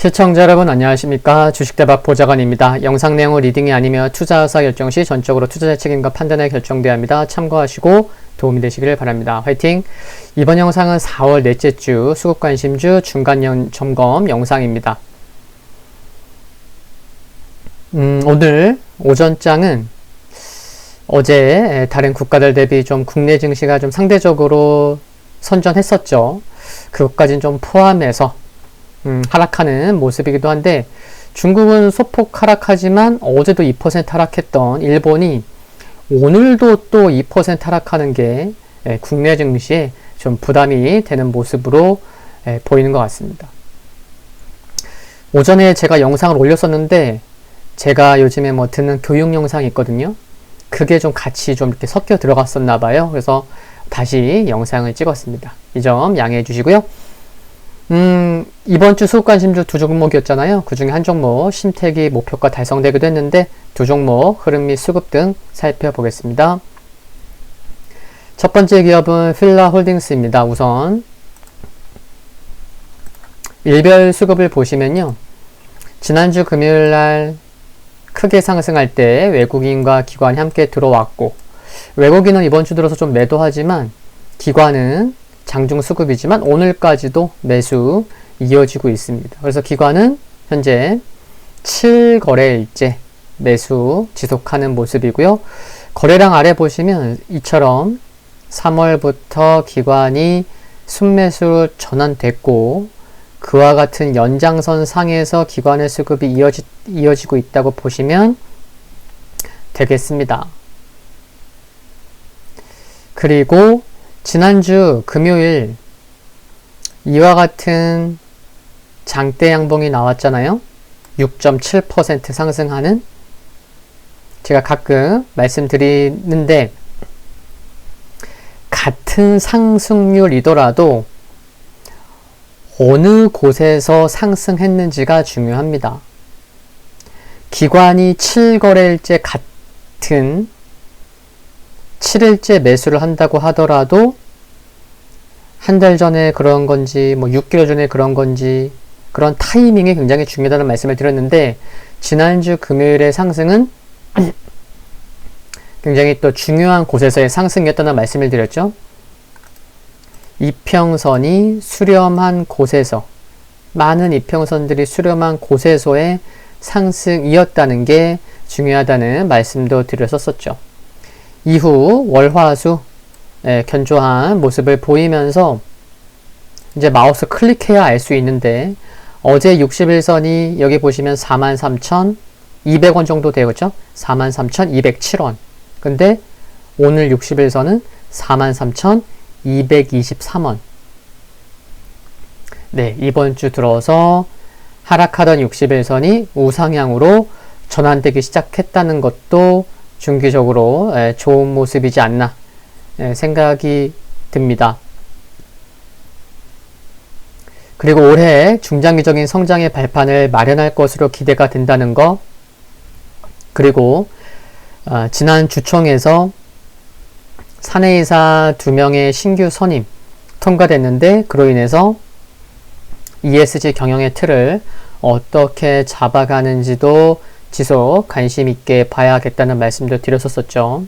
시청자 여러분 안녕하십니까. 주식대박 보좌관입니다. 영상 내용은 리딩이 아니며 투자 의사 결정 시 전적으로 투자자 책임과 판단에 결정되어야 합니다. 참고하시고 도움이 되시기를 바랍니다. 화이팅! 이번 영상은 4월 넷째 주 수급관심주 중간 점검 영상입니다. 오늘 오전장은 어제 다른 국가들 대비 좀 국내 증시가 좀 상대적으로 선전했었죠. 그것까지는 좀 포함해서 하락하는 모습이기도 한데, 중국은 소폭 하락하지만 어제도 2% 하락했던 일본이 오늘도 또 2% 하락하는 게 국내 증시에 좀 부담이 되는 모습으로 보이는 것 같습니다. 오전에 제가 영상을 올렸었는데, 제가 요즘에 듣는 교육 영상이 있거든요. 그게 좀 같이 좀 이렇게 섞여 들어갔었나 봐요. 그래서 다시 영상을 찍었습니다. 이 점 양해해 주시고요. 이번 주 수급관심주 두 종목이었잖아요. 그 중에 한 종목 심택이 목표가 달성되기도 했는데, 두 종목 흐름 및 수급 등 살펴보겠습니다. 첫 번째 기업은 필라홀딩스입니다. 우선 일별 수급을 보시면요, 지난주 금요일날 크게 상승할 때 외국인과 기관이 함께 들어왔고, 외국인은 이번 주 들어서 좀 매도하지만 기관은 장중 수급이지만 오늘까지도 매수 이어지고 있습니다. 그래서 기관은 현재 7거래일째 매수 지속하는 모습이고요. 거래량 아래 보시면 이처럼 3월부터 기관이 순매수로 전환됐고, 그와 같은 연장선 상에서 기관의 수급이 이어지고 있다고 보시면 되겠습니다. 그리고 지난주 금요일 이와 같은 장대 양봉이 나왔잖아요. 6.7% 상승하는, 제가 가끔 말씀드리는데, 같은 상승률이더라도 어느 곳에서 상승했는지가 중요합니다. 기관이 7거래일째 같은 7일째 매수를 한다고 하더라도 한 달 전에 그런 건지 6개월 전에 그런 건지, 그런 타이밍이 굉장히 중요하다는 말씀을 드렸는데, 지난주 금요일의 상승은 굉장히 또 중요한 곳에서의 상승이었다는 말씀을 드렸죠. 이평선이 수렴한 곳에서, 많은 이평선들이 수렴한 곳에서의 상승이었다는 게 중요하다는 말씀도 드렸었죠. 이후 월화수 견조한 모습을 보이면서 이제 마우스 클릭해야 알 수 있는데, 어제 60일선이 여기 보시면 43,200원 정도 되었죠. 43,207원. 근데 오늘 60일선은 43,223원. 네, 이번 주 들어서 하락하던 60일선이 우상향으로 전환되기 시작했다는 것도 중기적으로 좋은 모습이지 않나 생각이 듭니다. 그리고 올해 중장기적인 성장의 발판을 마련할 것으로 기대가 된다는 것, 그리고 지난 주총에서 사내이사 2명의 신규 선임 통과됐는데, 그로 인해서 ESG 경영의 틀을 어떻게 잡아가는지도 지속 관심 있게 봐야겠다는 말씀도 드렸었죠.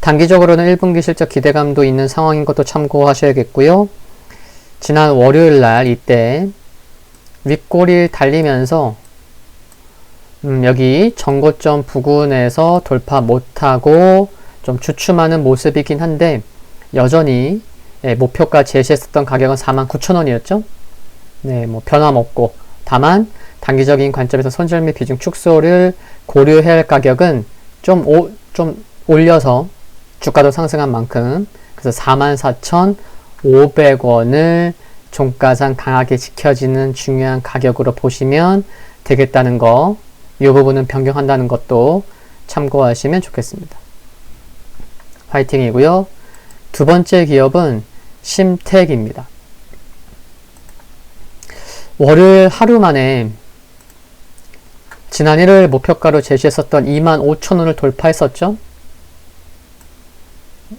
단기적으로는 1분기 실적 기대감도 있는 상황인 것도 참고하셔야겠고요. 지난 월요일 날 이때 윗꼬리를 달리면서 여기 전고점 부근에서 돌파 못하고 좀 주춤하는 모습이긴 한데, 여전히 목표가 제시했었던 가격은 49,000원이었죠. 네, 변함없고, 다만 단기적인 관점에서 손절 및 비중 축소를 고려해야 할 가격은 좀 올려서 주가도 상승한 만큼, 그래서 44,500원을 종가상 강하게 지켜지는 중요한 가격으로 보시면 되겠다는 거, 이 부분은 변경한다는 것도 참고하시면 좋겠습니다. 화이팅이고요. 두 번째 기업은 심택입니다. 월요일 하루 만에 지난 1월 목표가로 제시했었던 25,000원을 돌파했었죠.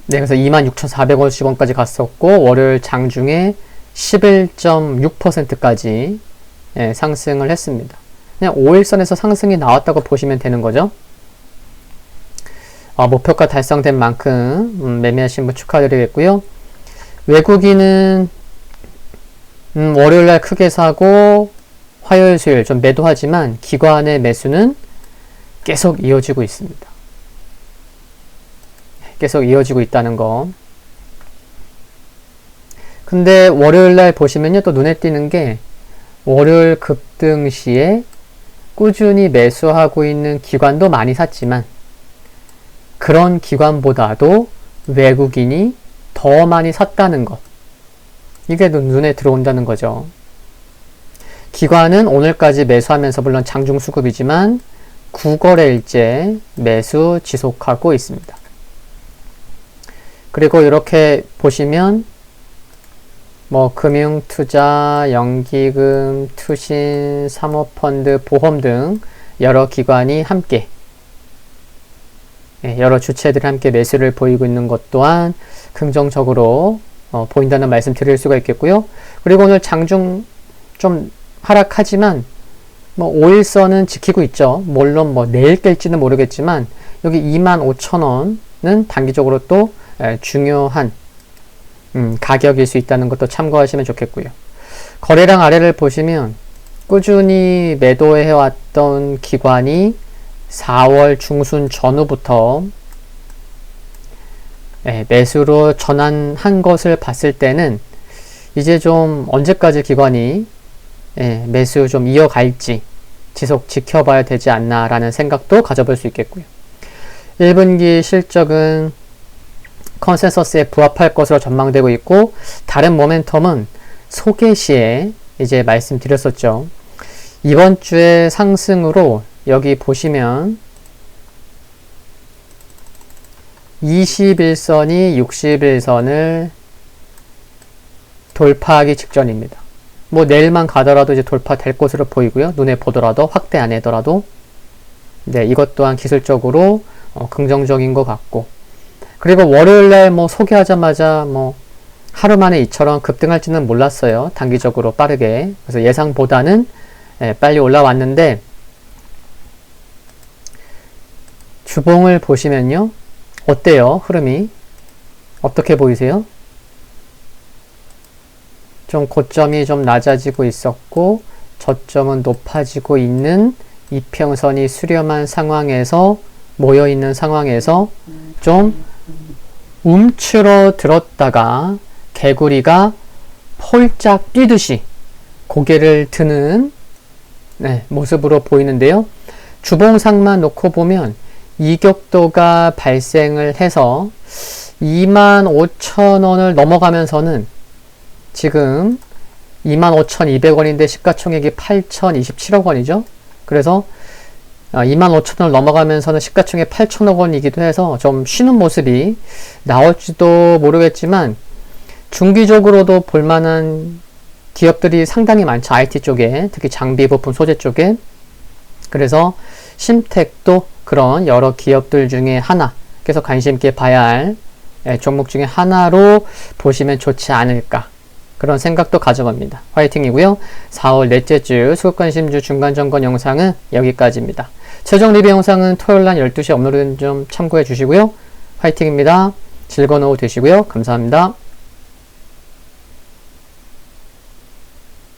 네, 그래서 26,450원까지 갔었고, 월요일 장중에 11.6%까지 상승을 했습니다. 그냥 5일선에서 상승이 나왔다고 보시면 되는 거죠. 목표가 달성된 만큼 매매하신 분 축하드리겠고요. 외국인은 월요일날 크게 사고 화요일, 수요일 좀 매도하지만 기관의 매수는 계속 이어지고 있습니다. 계속 이어지고 있다는 거. 근데 월요일날 보시면요, 또 눈에 띄는 게 월요일 급등 시에 꾸준히 매수하고 있는 기관도 많이 샀지만 그런 기관보다도 외국인이 더 많이 샀다는 것. 이게 눈에 들어온다는 거죠. 기관은 오늘까지 매수하면서 물론 장중 수급이지만 9거래일째 매수 지속하고 있습니다. 그리고 이렇게 보시면 금융투자, 연기금, 투신, 사모펀드, 보험 등 여러 기관이 함께 여러 주체들이 함께 매수를 보이고 있는 것 또한 긍정적으로 보인다는 말씀 드릴 수가 있겠고요. 그리고 오늘 장중 좀 하락하지만 5일선은 지키고 있죠. 물론 내일 깰지는 모르겠지만 여기 25,000원은 단기적으로 또 중요한 가격일 수 있다는 것도 참고하시면 좋겠고요. 거래량 아래를 보시면 꾸준히 매도해왔던 기관이 4월 중순 전후부터 매수로 전환한 것을 봤을 때는 이제 좀 언제까지 기관이 매수 좀 이어갈지 지속 지켜봐야 되지 않나 라는 생각도 가져볼 수 있겠고요. 1분기 실적은 컨센서스에 부합할 것으로 전망되고 있고 다른 모멘텀은 소개 시에 이제 말씀드렸었죠. 이번 주에 상승으로 여기 보시면 21선이 61선을 돌파하기 직전입니다. 내일만 가더라도 이제 돌파될 것으로 보이고요. 눈에 보더라도 확대 안 하더라도 이것 또한 기술적으로 긍정적인 것 같고, 그리고 월요일날 소개하자마자 하루 만에 이처럼 급등할지는 몰랐어요. 단기적으로 빠르게. 그래서 예상보다는 빨리 올라왔는데 주봉을 보시면요. 어때요? 흐름이 어떻게 보이세요? 좀 고점이 좀 낮아지고 있었고 저점은 높아지고 있는 이평선이 수렴한 상황에서 모여있는 상황에서 좀 움츠러 들었다가 개구리가 폴짝 뛰듯이 고개를 드는 모습으로 보이는데요. 주봉상만 놓고 보면 이격도가 발생을 해서 25,000원을 넘어가면서는 지금 25,200원인데 시가총액이 8,027억 원이죠. 그래서 25,000원을 넘어가면서는 시가총액 8,000억 원이기도 해서 좀 쉬는 모습이 나올지도 모르겠지만 중기적으로도 볼만한 기업들이 상당히 많죠. IT 쪽에, 특히 장비 부품 소재 쪽에. 그래서 심텍도 그런 여러 기업들 중에 하나, 그래서 관심 있게 봐야 할 종목 중에 하나로 보시면 좋지 않을까, 그런 생각도 가져봅니다. 화이팅이고요. 4월 넷째 주 수급관심주 중간점검 영상은 여기까지입니다. 최종 리뷰 영상은 토요일 날 12시에 업로드된 점 참고해 주시고요. 화이팅입니다. 즐거운 오후 되시고요. 감사합니다.